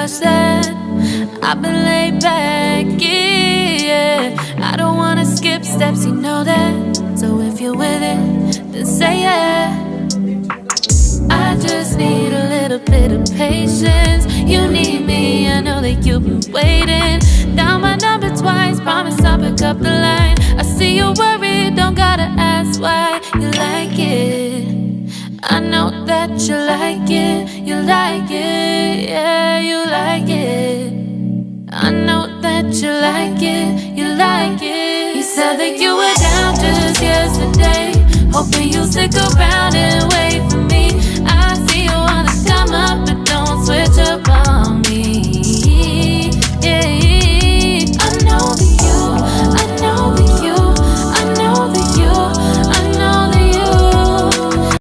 rush that. I've been laid back, yeah. I don't wanna skip steps, you know that. So if you're with it, then say yeah. I just need a little bit of patience. You need me, I know that you've been waiting. Down my number twice, promise I'll pick up the line. I see you worried, don't gotta ask why. You like it, I know that you like it. You like it, yeah, you like it. I know that you like it, you like it. You said that you were down just yesterday, hoping you'll stick around and wait for me. I see you wanna come up, but don't switch up on me. Yeah, I know that you, I know that you, I know that you, I know that you.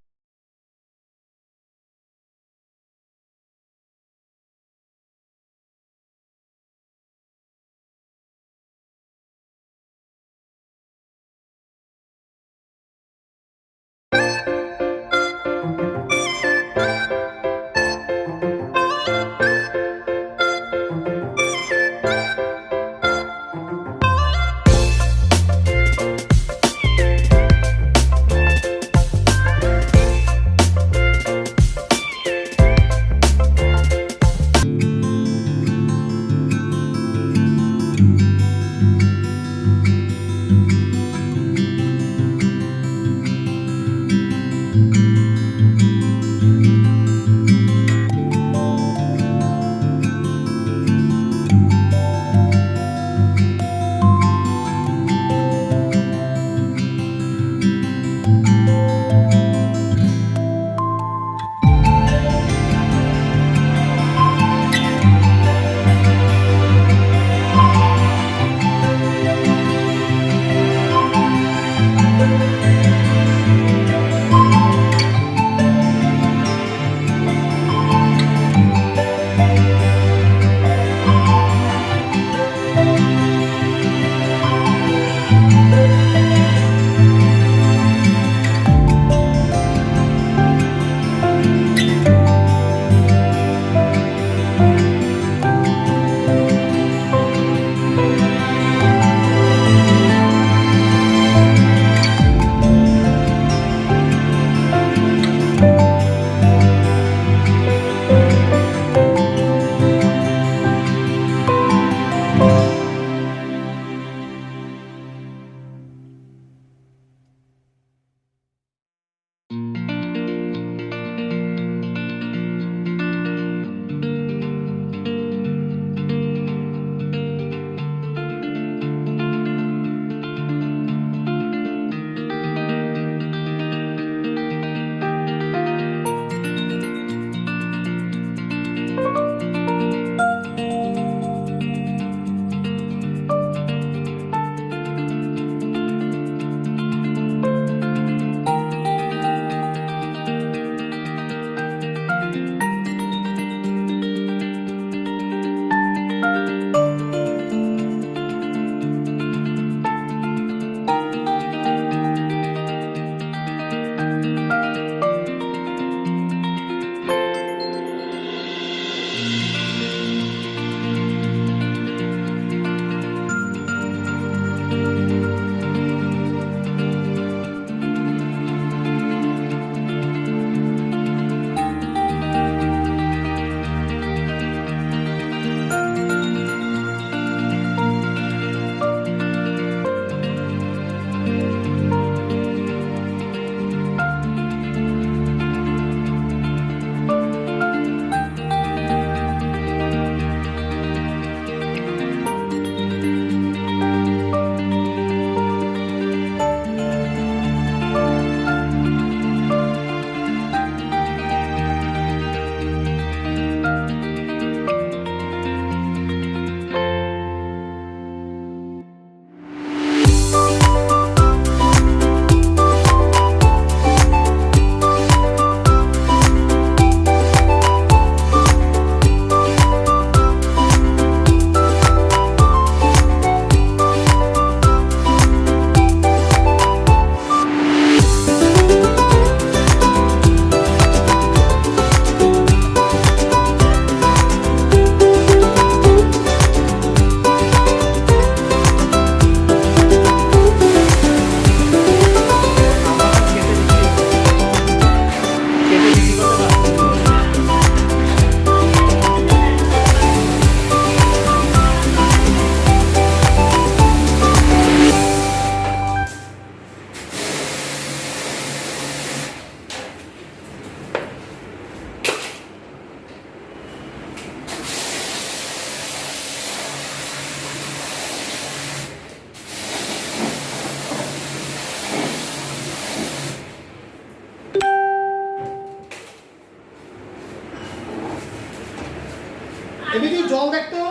থাকতো।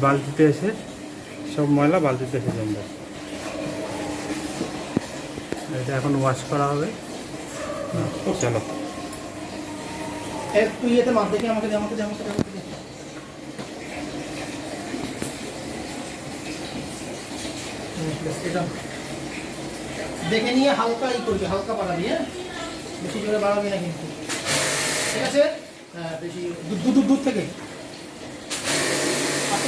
বালতিতে এসে সব ময়লা বালতিতে এসে জমবে। এটা এখন ওয়াশ করা হবে। চলো একটু ইয়েতে মাপ দেখে আমাকে এটা দেখে নিয়ে হালকা করবি, হালকা বাড়াবি, হ্যাঁ বেশি জোরে বাড়াবি না কিন্তু, ঠিক আছে? হ্যাঁ বেশি দুধ থেকে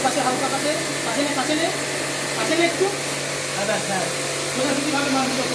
কাছে হালকা কাছে একটু, হ্যাঁ ব্যাস, হ্যাঁ সোজাসুজিভাবে মাছ করবে।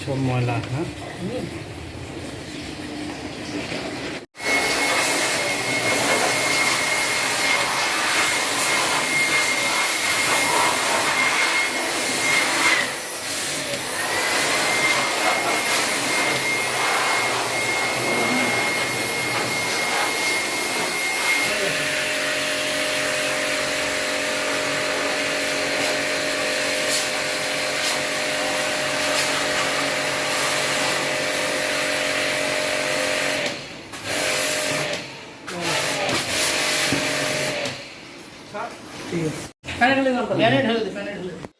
সব ময়লা, হ্যাঁ। ঠিক আছে, ফ্যানে ঢেলে দাও, ফ্যানে ঢেলে দে, ফ্যানে ঢেলে দে।